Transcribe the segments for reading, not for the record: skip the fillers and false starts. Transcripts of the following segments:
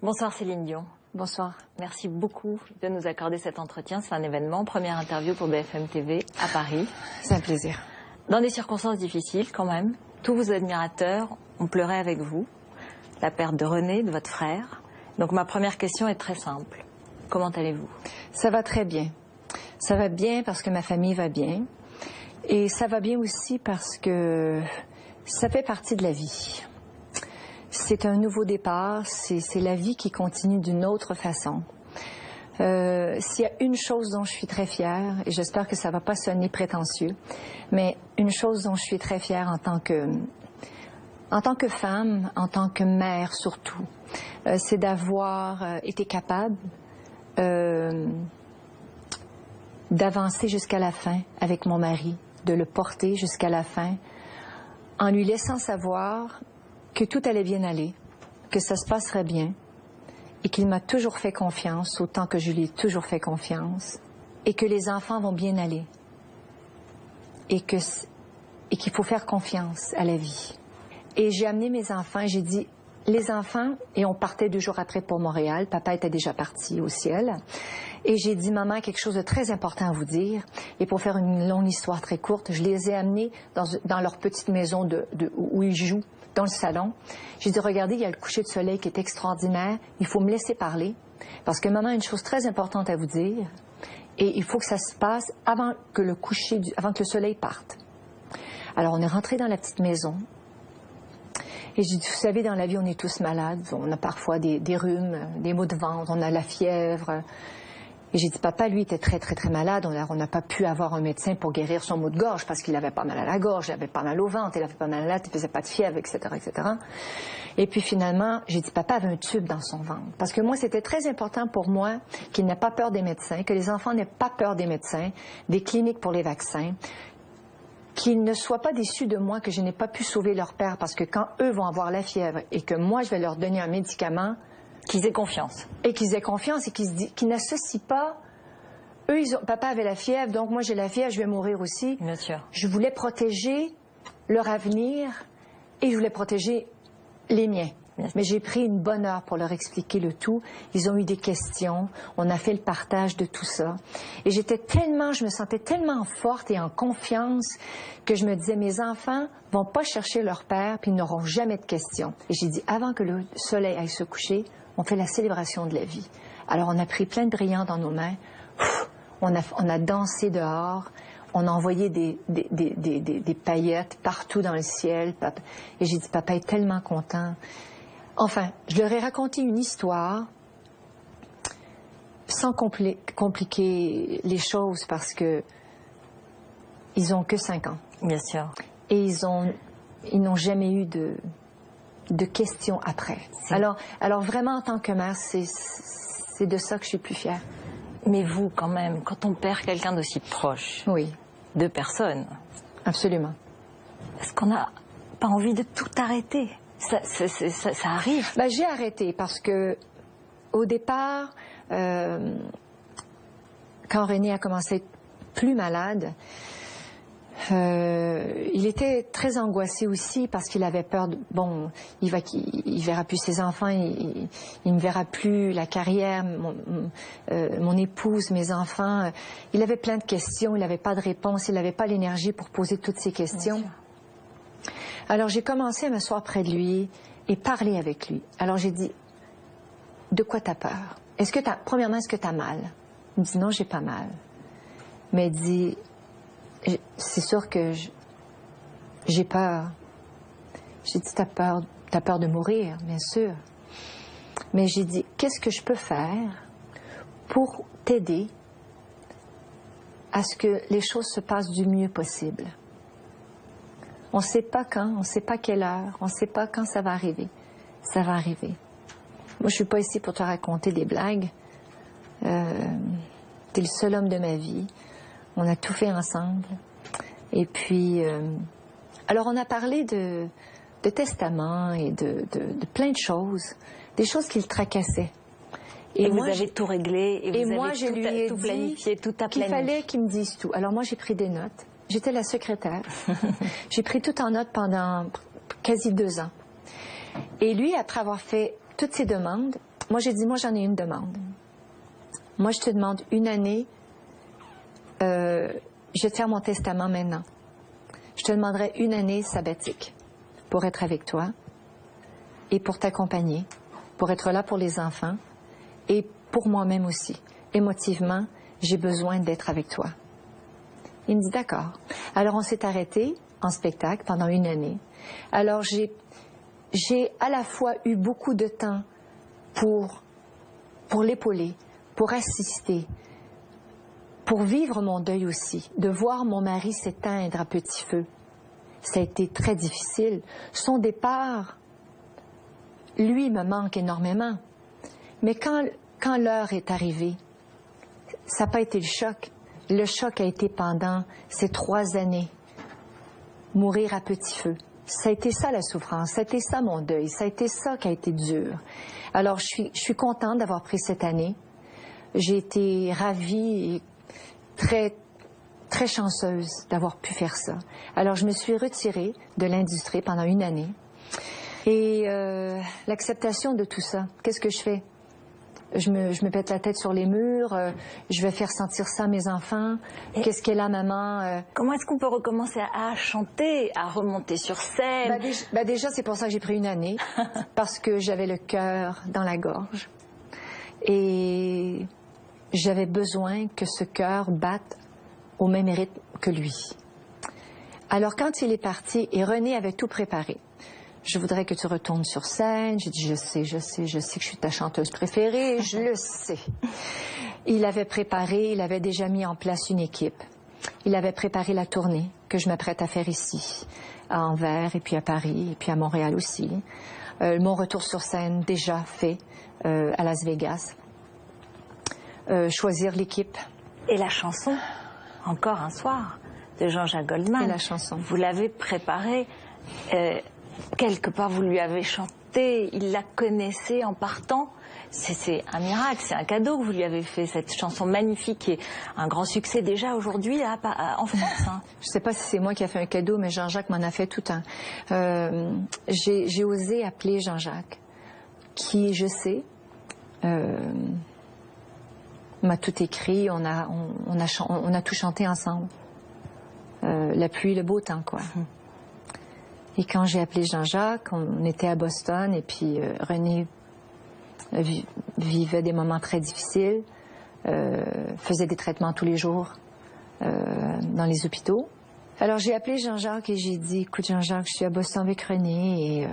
Bonsoir Céline Dion. Bonsoir. Merci beaucoup de nous accorder cet entretien. C'est un événement, première interview pour BFM TV à Paris. C'est un plaisir. Dans des circonstances difficiles quand même, tous vos admirateurs ont pleuré avec vous. La perte de René, de votre frère. Donc ma première question est très simple. Comment allez-vous? Ça va très bien. Ça va bien parce que ma famille va bien. Et ça va bien aussi parce que ça fait partie de la vie. C'est un nouveau départ, c'est la vie qui continue d'une autre façon. S'il y a une chose dont je suis très fière, et j'espère que ça ne va pas sonner prétentieux, mais une chose dont je suis très fière en tant que femme, en tant que mère surtout, c'est d'avoir été capable d'avancer jusqu'à la fin avec mon mari, de le porter jusqu'à la fin, en lui laissant savoir que tout allait bien aller, que ça se passerait bien, et qu'il m'a toujours fait confiance, autant que je lui ai toujours fait confiance, et que les enfants vont bien aller, et qu'il faut faire confiance à la vie. Et j'ai amené mes enfants, j'ai dit, les enfants, et on partait 2 jours après pour Montréal, papa était déjà parti au ciel, et j'ai dit, maman, quelque chose de très important à vous dire, et pour faire une longue histoire très courte, je les ai amenés dans leur petite maison où ils jouent, dans le salon. J'ai dit, regardez, il y a le coucher de soleil qui est extraordinaire, il faut me laisser parler, parce que maman a une chose très importante à vous dire, et il faut que ça se passe avant que le soleil parte. Alors on est rentré dans la petite maison, et j'ai dit, vous savez, dans la vie, on est tous malades, on a parfois des rhumes, des maux de ventre, on a la fièvre. Et j'ai dit, papa, lui, était très, très, très malade. On n'a pas pu avoir un médecin pour guérir son maux de gorge parce qu'il avait pas mal à la gorge, il avait pas mal au ventre, il avait pas mal à la tête, il faisait pas de fièvre, etc., etc. Et puis finalement, j'ai dit, papa avait un tube dans son ventre. Parce que moi, c'était très important pour moi qu'il n'ait pas peur des médecins, que les enfants n'aient pas peur des médecins, des cliniques pour les vaccins, qu'ils ne soient pas déçus de moi que je n'ai pas pu sauver leur père parce que quand eux vont avoir la fièvre et que moi, je vais leur donner un médicament, qu'ils aient confiance. Et qu'ils aient confiance et qu'ils n'associent pas. Eux, papa avait la fièvre, donc moi j'ai la fièvre, je vais mourir aussi. Bien sûr. Je voulais protéger leur avenir et je voulais protéger les miens. Mais j'ai pris une bonne heure pour leur expliquer le tout. Ils ont eu des questions, on a fait le partage de tout ça. Et je me sentais tellement forte et en confiance que je me disais, mes enfants vont pas chercher leur père puis ils n'auront jamais de questions. Et j'ai dit, avant que le soleil aille se coucher, on fait la célébration de la vie. Alors on a pris plein de brillants dans nos mains, on a dansé dehors, on a envoyé des paillettes partout dans le ciel. Et j'ai dit, papa est tellement content. Enfin, je leur ai raconté une histoire sans compliquer les choses parce que ils ont que 5 ans. Bien sûr. Et ils n'ont jamais eu de questions après. Alors vraiment, en tant que mère, c'est de ça que je suis plus fière. Mais vous, quand même, quand on perd quelqu'un d'aussi proche, oui, 2 personnes, absolument. Est-ce qu'on n'a pas envie de tout arrêter? Ça arrive. Ben, j'ai arrêté parce que au départ, quand René a commencé à être plus malade, il était très angoissé aussi parce qu'il avait peur il verra plus ses enfants, il ne verra plus la carrière, mon épouse, mes enfants. Il avait plein de questions, il n'avait pas de réponse, il n'avait pas l'énergie pour poser toutes ces questions. Alors j'ai commencé à m'asseoir près de lui et parler avec lui. Alors j'ai dit, de quoi t'as peur? Premièrement, est-ce que t'as mal? Il me dit, non, j'ai pas mal. Mais il dit, c'est sûr que j'ai peur. J'ai dit, t'as peur de mourir, bien sûr. Mais j'ai dit, qu'est-ce que je peux faire pour t'aider à ce que les choses se passent du mieux possible? On ne sait pas quand, on ne sait pas quelle heure, on ne sait pas quand ça va arriver. Ça va arriver. Moi, je ne suis pas ici pour te raconter des blagues. T'es le seul homme de ma vie. On a tout fait ensemble. Et puis, alors on a parlé de testament et de plein de choses, des choses qui le tracassaient. Et vous avez tout réglé, et vous avez tout planifié, tout à planifié. Qu'il fallait qu'il me dise tout. Alors moi, j'ai pris des notes. J'étais la secrétaire. J'ai pris tout en note pendant quasi 2 ans. Et lui, après avoir fait toutes ses demandes, moi j'ai dit, moi j'en ai une demande. Moi je te demande une année, je vais te faire mon testament maintenant. Je te demanderai une année sabbatique pour être avec toi et pour t'accompagner, pour être là pour les enfants et pour moi-même aussi. Émotivement, j'ai besoin d'être avec toi. Il me dit d'accord. Alors on s'est arrêté en spectacle pendant une année. Alors j'ai à la fois eu beaucoup de temps pour l'épauler, pour assister, pour vivre mon deuil aussi, de voir mon mari s'éteindre à petit feu. Ça a été très difficile. Son départ, lui, me manque énormément. Mais quand l'heure est arrivée, ça n'a pas été le choc. Le choc a été pendant ces 3 années. Mourir à petit feu. Ça a été ça la souffrance, ça a été ça mon deuil, ça a été ça qui a été dur. Alors je suis contente d'avoir pris cette année. J'ai été ravie et très, très chanceuse d'avoir pu faire ça. Alors je me suis retirée de l'industrie pendant une année. Et l'acceptation de tout ça, qu'est-ce que je fais? Je me pète la tête sur les murs, je vais faire sentir ça à mes enfants. Qu'est-ce qu'est la maman? Comment est-ce qu'on peut recommencer à chanter, à remonter sur scène? Déjà, c'est pour ça que j'ai pris une année, parce que j'avais le cœur dans la gorge. Et j'avais besoin que ce cœur batte au même rythme que lui. Alors quand il est parti, et René avait tout préparé, je voudrais que tu retournes sur scène. J'ai dit, je sais que je suis ta chanteuse préférée, je le sais. Il avait préparé, il avait déjà mis en place une équipe. Il avait préparé la tournée que je m'apprête à faire ici, à Anvers, et puis à Paris, et puis à Montréal aussi. Mon retour sur scène déjà fait à Las Vegas. Choisir l'équipe. Et la chanson, encore un soir, de Jean-Jacques Goldman. Et la chanson. Vous l'avez préparée. Quelque part, vous lui avez chanté, il la connaissait en partant. C'est un miracle, c'est un cadeau que vous lui avez fait, cette chanson magnifique qui est un grand succès déjà aujourd'hui en France. Hein. Je ne sais pas si c'est moi qui ai fait un cadeau, mais Jean-Jacques m'en a fait tout un. J'ai osé appeler Jean-Jacques, qui, je sais, m'a tout écrit, on a tout chanté ensemble. La pluie, le beau temps, quoi. Et quand j'ai appelé Jean-Jacques, on était à Boston et puis René vivait des moments très difficiles, faisait des traitements tous les jours dans les hôpitaux. Alors j'ai appelé Jean-Jacques et j'ai dit, écoute Jean-Jacques, je suis à Boston avec René et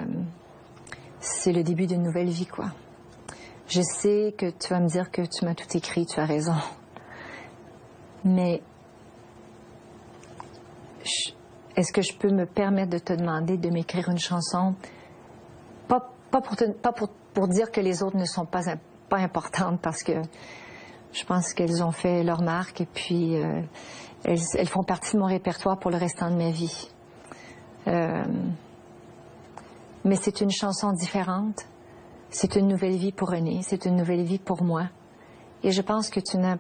c'est le début d'une nouvelle vie, quoi. Je sais que tu vas me dire que tu m'as tout écrit, tu as raison. Mais est-ce que je peux me permettre de te demander de m'écrire une chanson, pas pour dire que les autres ne sont pas importantes, parce que je pense qu'elles ont fait leur marque et puis elles font partie de mon répertoire pour le restant de ma vie. Mais c'est une chanson différente, c'est une nouvelle vie pour René, c'est une nouvelle vie pour moi. Et je pense que tu n'as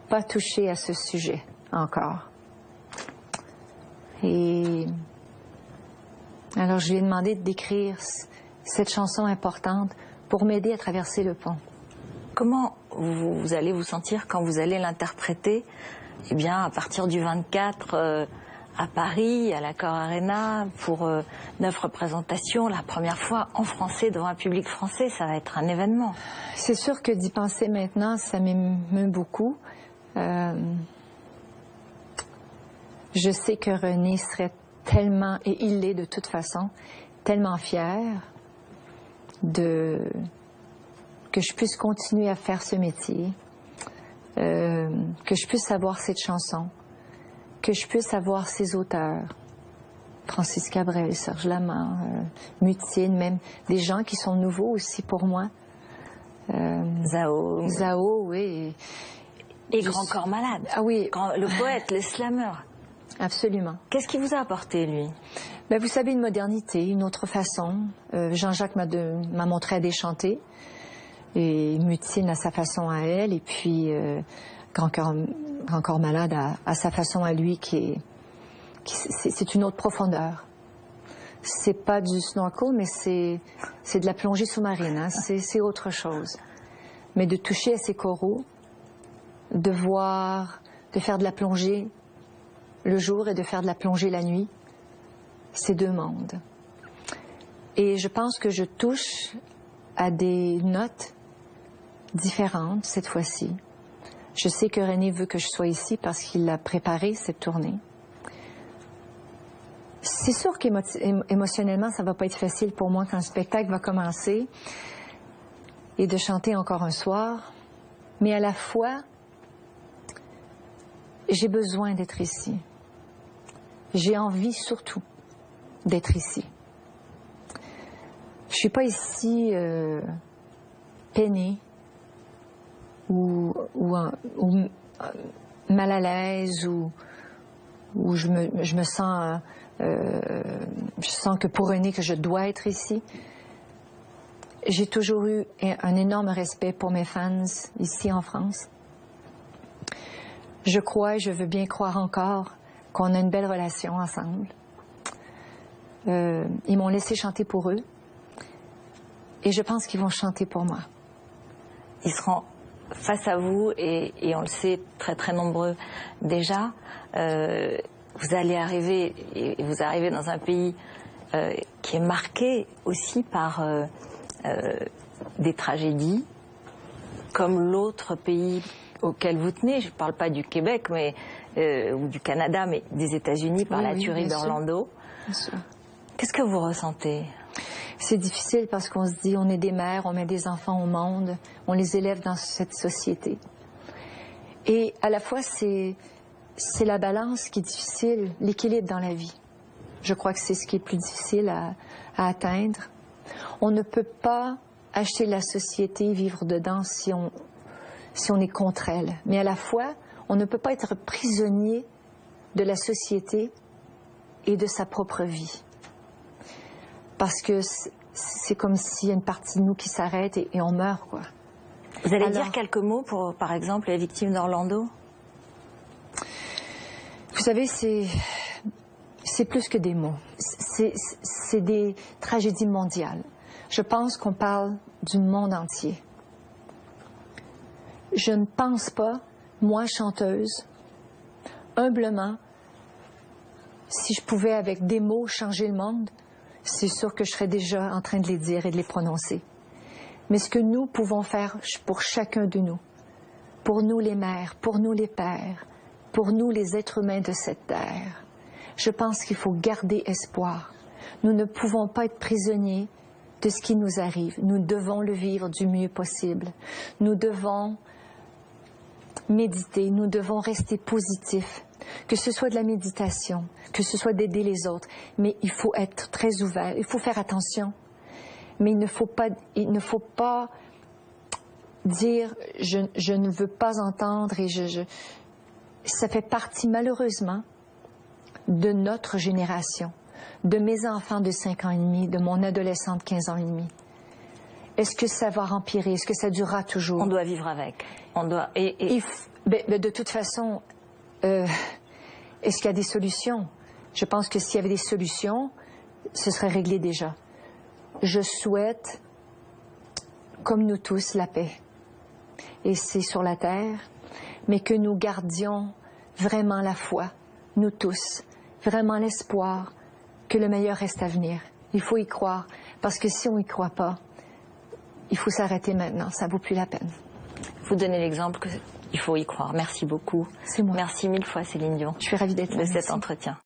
pas touché à ce sujet encore. Et alors je lui ai demandé d'écrire cette chanson importante pour m'aider à traverser le pont. Comment vous allez vous sentir quand vous allez l'interpréter, eh bien, à partir du 24 à Paris, à l'Accor Arena, pour 9 représentations, la première fois en français devant un public français, ça va être un événement. C'est sûr que d'y penser maintenant, ça m'émeut beaucoup. Je sais que René serait tellement, et il l'est de toute façon, tellement fier que je puisse continuer à faire ce métier, que je puisse avoir cette chanson, que je puisse avoir ces auteurs, Francis Cabrel, Serge Lama, Mutine, même des gens qui sont nouveaux aussi pour moi. Zao, oui. Et Grand Corps Malade. Ah oui. Le poète, le slammer. Absolument. Qu'est-ce qui vous a apporté, lui? Ben, vous savez, une modernité, une autre façon. Jean-Jacques m'a montré à déchanter. Et Mutine à sa façon à elle. Et puis, Grand Corps Malade à sa façon à lui, c'est une autre profondeur. C'est pas du snorkel, mais c'est de la plongée sous-marine. Hein. C'est autre chose. Mais de toucher à ces coraux, de faire de la plongée le jour et de faire de la plongée la nuit, c'est deux mondes. Et je pense que je touche à des notes différentes cette fois-ci. Je sais que René veut que je sois ici parce qu'il a préparé cette tournée. C'est sûr qu'émotionnellement, ça va pas être facile pour moi quand le spectacle va commencer et de chanter encore un soir. Mais à la fois, j'ai besoin d'être ici. J'ai envie surtout d'être ici. Je suis pas ici peinée ou mal à l'aise ou je me sens je sens que pour René que je dois être ici. J'ai toujours eu un énorme respect pour mes fans ici en France. Je crois et je veux bien croire encore qu'on a une belle relation ensemble. Ils m'ont laissé chanter pour eux et je pense qu'ils vont chanter pour moi. Ils seront face à vous et on le sait, très très nombreux déjà. Vous allez arriver, et vous arrivez dans un pays qui est marqué aussi par des tragédies, comme l'autre pays auquel vous tenez. Je ne parle pas du Québec ou du Canada, mais des États-Unis par la tuerie d'Orlando. Qu'est-ce que vous ressentez? C'est difficile parce qu'on se dit, on est des mères, on met des enfants au monde, on les élève dans cette société. Et à la fois, c'est la balance qui est difficile, l'équilibre dans la vie. Je crois que c'est ce qui est plus difficile à atteindre. On ne peut pas acheter la société, vivre dedans si on est contre elle. Mais à la fois, on ne peut pas être prisonnier de la société et de sa propre vie. Parce que c'est comme s'il y a une partie de nous qui s'arrête et on meurt, quoi. Vous allez dire quelques mots pour, par exemple, les victimes d'Orlando? Vous savez, c'est plus que des mots. C'est des tragédies mondiales. Je pense qu'on parle du monde entier. Je ne pense pas, moi, chanteuse, humblement, si je pouvais, avec des mots, changer le monde, c'est sûr que je serais déjà en train de les dire et de les prononcer. Mais ce que nous pouvons faire pour chacun de nous, pour nous les mères, pour nous les pères, pour nous les êtres humains de cette terre, je pense qu'il faut garder espoir. Nous ne pouvons pas être prisonniers de ce qui nous arrive. Nous devons le vivre du mieux possible. Nous devons méditer, nous devons rester positifs. Que ce soit de la méditation, que ce soit d'aider les autres, mais il faut être très ouvert, il faut faire attention. Mais il ne faut pas dire je ne veux pas entendre et ça fait partie malheureusement de notre génération, de mes enfants de 5 ans et demi, de mon adolescent de 15 ans et demi. Est-ce que ça va empirer? Est-ce que ça durera toujours? On doit vivre avec. On doit. De toute façon, est-ce qu'il y a des solutions? Je pense que s'il y avait des solutions, ce serait réglé déjà. Je souhaite, comme nous tous, la paix. Et c'est sur la terre, mais que nous gardions vraiment la foi, nous tous, vraiment l'espoir que le meilleur reste à venir. Il faut y croire, parce que si on n'y croit pas, il faut s'arrêter maintenant, ça ne vaut plus la peine. Vous donnez l'exemple qu'il faut y croire. Merci beaucoup. C'est moi. Merci 1000 fois, Céline Dion. Je suis ravie d'être là. De cet entretien.